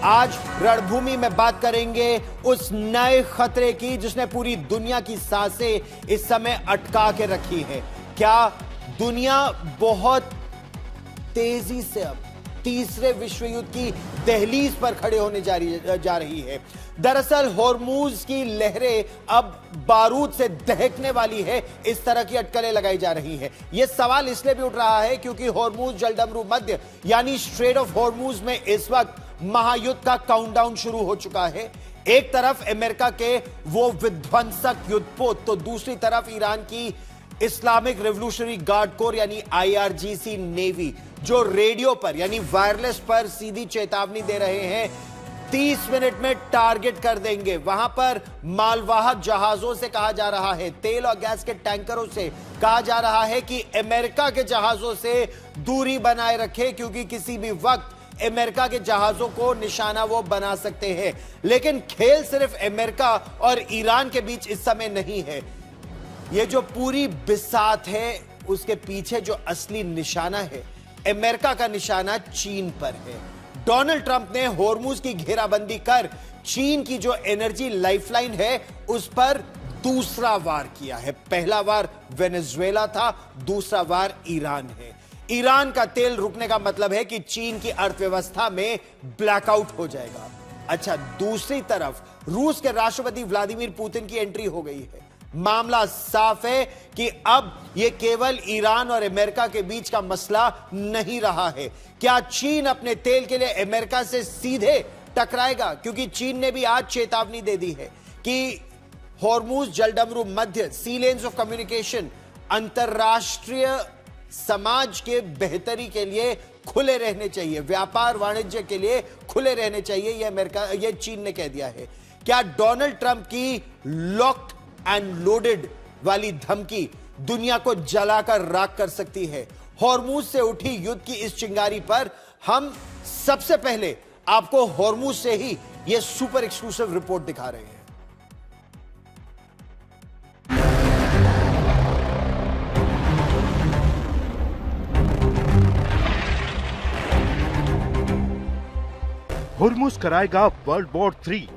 आज रणभूमि में बात करेंगे उस नए खतरे की जिसने पूरी दुनिया की सांसें इस समय अटका के रखी है। क्या दुनिया बहुत तेजी से अब तीसरे विश्व युद्ध की दहलीज पर खड़े होने जा रही है। दरअसल होर्मुज की लहरें अब बारूद से दहकने वाली है, इस तरह की अटकलें लगाई जा रही है। यह सवाल इसलिए भी उठ रहा है क्योंकि होर्मुज जलडमरू मध्य यानी स्ट्रेट ऑफ होर्मुज में इस वक्त महायुद्ध का काउंटडाउन शुरू हो चुका है। एक तरफ अमेरिका के वो विध्वंसक युद्धपोत, तो दूसरी तरफ ईरान की इस्लामिक रेवोल्यूशनरी गार्ड कोर यानी IRGC नेवी, जो रेडियो पर यानी वायरलेस पर सीधी चेतावनी दे रहे हैं 30 मिनट में टारगेट कर देंगे। वहां पर मालवाहक जहाजों से कहा जा रहा है, तेल और गैस के टैंकरों से कहा जा रहा है कि अमेरिका के जहाजों से दूरी बनाए रखें, क्योंकि किसी भी वक्त अमेरिका के जहाजों को निशाना वो बना सकते हैं। लेकिन खेल सिर्फ अमेरिका और ईरान के बीच इस समय नहीं है। ये जो पूरी बिसात है उसके पीछे जो असली निशाना है, अमेरिका का निशाना चीन पर है। डोनाल्ड ट्रंप ने होर्मुज की घेराबंदी कर चीन की जो एनर्जी लाइफलाइन है उस पर दूसरा वार किया है। पहला वार वेनेजुएला था, दूसरा वार ईरान है। ईरान का तेल रुकने का मतलब है कि चीन की अर्थव्यवस्था में ब्लैकआउट हो जाएगा। अच्छा, दूसरी तरफ रूस के राष्ट्रपति व्लादिमीर पुतिन की एंट्री हो गई है। मामला साफ है कि अब यह केवल ईरान और अमेरिका के बीच का मसला नहीं रहा है। क्या चीन अपने तेल के लिए अमेरिका से सीधे टकराएगा? क्योंकि चीन ने भी आज चेतावनी दे दी है कि होर्मुज जलडमरू मध्य सी लेन्स ऑफ कम्युनिकेशन अंतरराष्ट्रीय समाज के बेहतरी के लिए खुले रहने चाहिए, व्यापार वाणिज्य के लिए खुले रहने चाहिए, यह चीन ने कह दिया है। क्या डोनाल्ड ट्रंप की लॉक्ड एंड लोडेड वाली धमकी दुनिया को जलाकर राख कर सकती है? होर्मुज से उठी युद्ध की इस चिंगारी पर हम सबसे पहले आपको होर्मुज से ही यह सुपर एक्सक्लूसिव रिपोर्ट दिखा रहे हैं। होर्मुज कराएगा वर्ल्ड वॉर 3।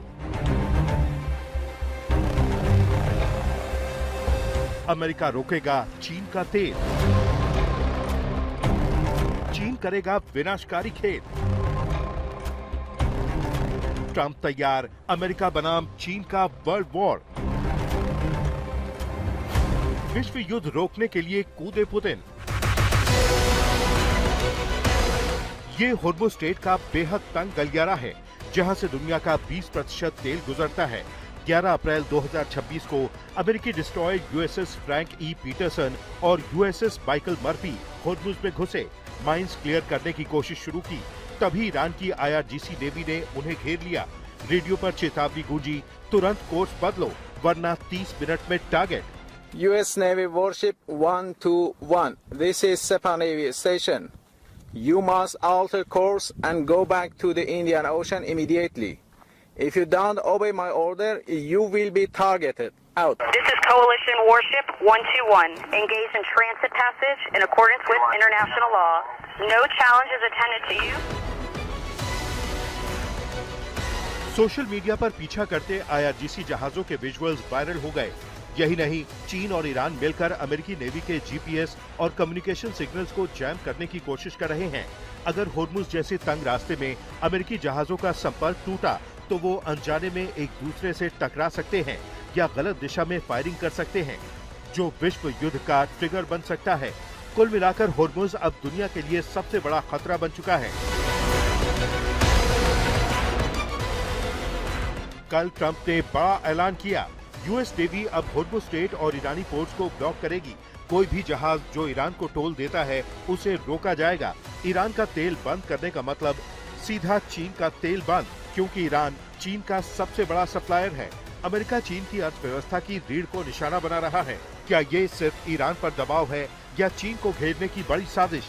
अमेरिका रोकेगा चीन का तेल। चीन करेगा विनाशकारी खेल। ट्रंप तैयार, अमेरिका बनाम चीन का वर्ल्ड वॉर। विश्व युद्ध रोकने के लिए कूदे पुतिन। ये होर्मुज स्ट्रेट का बेहद तंग गलियारा है, जहां से दुनिया का 20% तेल गुजरता है। 11 अप्रैल 2026 को अमेरिकी destroyer USS Frank E. Peterson और USS माइकल मर्फी होर्मुज में घुसे, माइंस क्लियर करने की कोशिश शुरू की। तभी ईरान की IRGC नेवी ने उन्हें घेर लिया। रेडियो पर चेतावनी गूंजी, तुरंत कोर्स बदलो वरना 30 मिनट में target. US Navy Warship 121, this is Sepah Navy Station. You must alter course and go back to the Indian Ocean immediately. If you don't obey my order, you will be targeted. Out. This is Coalition Warship 121, engaged in transit passage in accordance with international law. No challenge is attended to you. Social media पर पीछा करते IRGC जहाजों के visuals viral हो गए। यही नहीं, चीन और ईरान मिलकर अमेरिकी नेवी के GPS और कम्युनिकेशन सिग्नल्स को जैम करने की कोशिश कर रहे हैं। अगर होर्मुज जैसे तंग रास्ते में अमेरिकी जहाजों का संपर्क टूटा तो वो अनजाने में एक दूसरे से टकरा सकते हैं या गलत दिशा में फायरिंग कर सकते हैं, जो विश्व युद्ध का ट्रिगर बन सकता है। कुल मिलाकर होर्मुज अब दुनिया के लिए सबसे बड़ा खतरा बन चुका है। कल ट्रंप ने बड़ा ऐलान किया, US नेवी अब होर्मुज स्ट्रेट और ईरानी पोर्ट्स को ब्लॉक करेगी। कोई भी जहाज जो ईरान को टोल देता है उसे रोका जाएगा। ईरान का तेल बंद करने का मतलब सीधा चीन का तेल बंद, क्योंकि ईरान चीन का सबसे बड़ा सप्लायर है। अमेरिका चीन की अर्थव्यवस्था की रीढ़ को निशाना बना रहा है। क्या ये सिर्फ ईरान पर दबाव है या चीन को घेरने की बड़ी साजिश?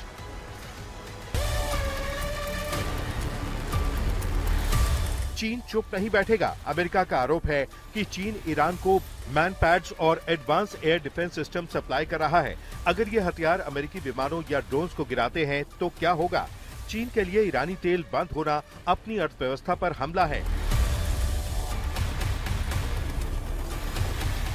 चीन चुप नहीं बैठेगा। अमेरिका का आरोप है कि चीन ईरान को मैन पैड्स और advance air defence system supply कर रहा है। अगर ये हथियार अमेरिकी विमानों या ड्रोन्स को गिराते हैं तो क्या होगा? चीन के लिए ईरानी तेल बंद होना अपनी अर्थव्यवस्था पर हमला है।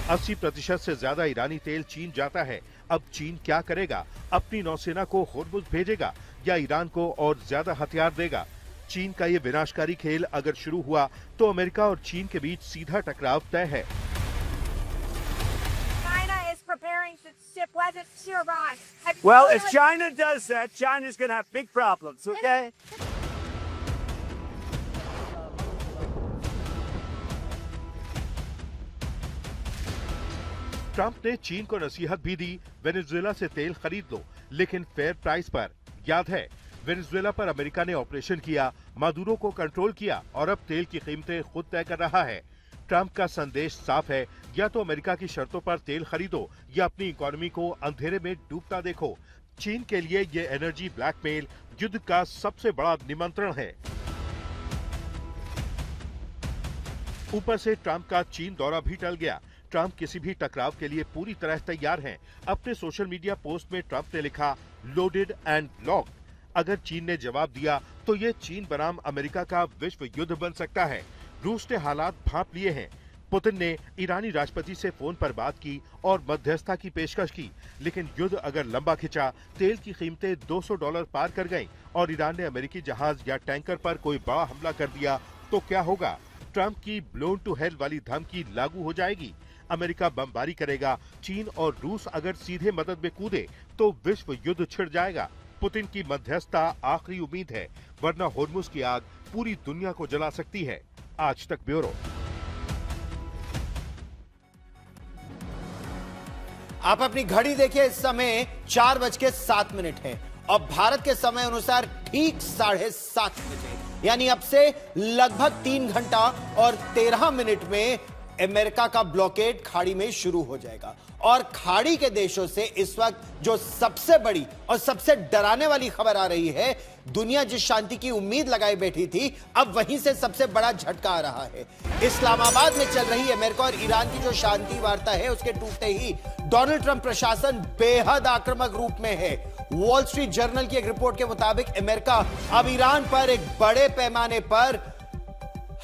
80% से ज्यादा ईरानी तेल चीन जाता है। अब चीन क्या करेगा? अपनी नौसेना को होर्मुज भेजेगा या ईरान को और ज्यादा हथियार देगा? चीन का ये विनाशकारी खेल अगर शुरू हुआ तो अमेरिका और चीन के बीच सीधा टकराव तय है। Well, if China does that, China's going to have big problems, okay? Trump ने चीन को नसीहत भी दी, वेनेजुएला से तेल खरीद लो, लेकिन फेयर प्राइस पर। याद है, वेनेजुएला पर अमेरिका ने ऑपरेशन किया, मादुरो को कंट्रोल किया और अब तेल की कीमतें खुद तय कर रहा है। ट्रंप का संदेश साफ है, या तो अमेरिका की शर्तों पर तेल खरीदो या अपनी इकोनॉमी को अंधेरे में डूबता देखो। चीन के लिए ये एनर्जी ब्लैकमेल युद्ध का सबसे बड़ा निमंत्रण है। ऊपर से ट्रंप का चीन दौरा भी टल गया। ट्रंप किसी भी टकराव के लिए पूरी तरह तैयार हैं। अपने सोशल मीडिया पोस्ट में ट्रंप ने लिखा, लोडेड एंड लॉक्ड। अगर चीन ने जवाब दिया तो ये चीन बनाम अमेरिका का विश्व युद्ध बन सकता है। रूस ने हालात भांप लिए हैं। पुतिन ने ईरानी राष्ट्रपति से फोन पर बात की और मध्यस्थता की पेशकश की, लेकिन युद्ध अगर लंबा खिंचा, तेल की कीमतें $200 पार कर गईं और ईरान ने अमेरिकी जहाज या टैंकर पर कोई बड़ा हमला कर दिया तो क्या होगा? ट्रंप की ब्लोन टू हेल वाली धमकी लागू हो जाएगी। अमेरिका बमबारी करेगा। चीन और रूस अगर सीधे मदद में कूदे तो विश्व युद्ध छिड़ जाएगा। पुतिन की मध्यस्थता आखिरी उम्मीद है, वरना होर्मुज की आग पूरी दुनिया को जला सकती है। आज तक ब्यूरो। आप अपनी घड़ी देखिए, इस समय 4:07 है और भारत के समय अनुसार ठीक 7:30 बजे, यानी अब से लगभग 3 घंटा और 13 मिनट में अमेरिका का ब्लॉकेड खाड़ी में शुरू हो जाएगा। और खाड़ी के देशों से इस वक्त जो सबसे बड़ी और सबसे डराने वाली खबर आ रही है, दुनिया जिस शांति की उम्मीद लगाए बैठी थी, अब वहीं से सबसे बड़ा झटका आ रहा है। इस्लामाबाद में चल रही अमेरिका और ईरान की जो शांति वार्ता है, उसके टूटते ही डोनाल्ड ट्रंप प्रशासन बेहद आक्रामक रूप में है। वॉल स्ट्रीट जर्नल की एक रिपोर्ट के मुताबिक अमेरिका अब ईरान पर एक बड़े पैमाने पर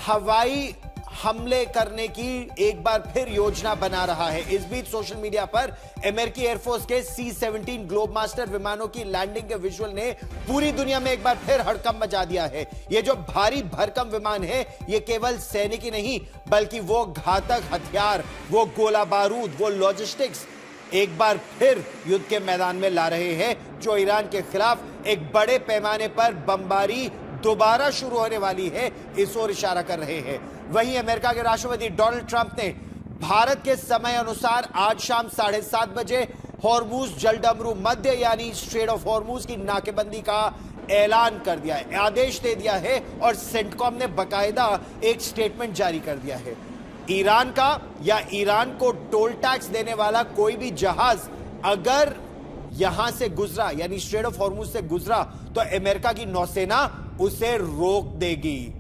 हवाई हमले करने की एक बार फिर योजना बना रहा है। इस बीच सोशल मीडिया पर अमेरिकी एयरफोर्स के C-17 ग्लोबमास्टर विमानों की लैंडिंग के विजुअल ने पूरी दुनिया में एक बार फिर हड़कंप मचा दिया है। ये जो भारी भरकम विमान है, ये केवल सैनिक ही नहीं, बल्कि वो घातक हथियार, वो गोला बारूद, वो लॉजिस्टिक्स एक बार फिर युद्ध के मैदान में ला रहे हैं, जो ईरान के खिलाफ एक बड़े पैमाने पर बमबारी दोबारा शुरू होने वाली है, इस ओर इशारा कर रहे हैं। वहीं अमेरिका के राष्ट्रपति डोनाल्ड ट्रंप ने भारत के समय अनुसार आज शाम 7:30 बजे होर्मुज जलडमरू मध्य यानी स्ट्रेट ऑफ होर्मुज की नाकेबंदी का ऐलान कर दिया है, आदेश दे दिया है और सेंटकॉम ने बकायदा एक स्टेटमेंट जारी कर दिया है। ईरान का या ईरान को टोल टैक्स देने वाला कोई भी जहाज अगर यहां से गुजरा यानी स्ट्रेट ऑफ होर्मुज से गुजरा तो अमेरिका की नौसेना उसे रोक देगी।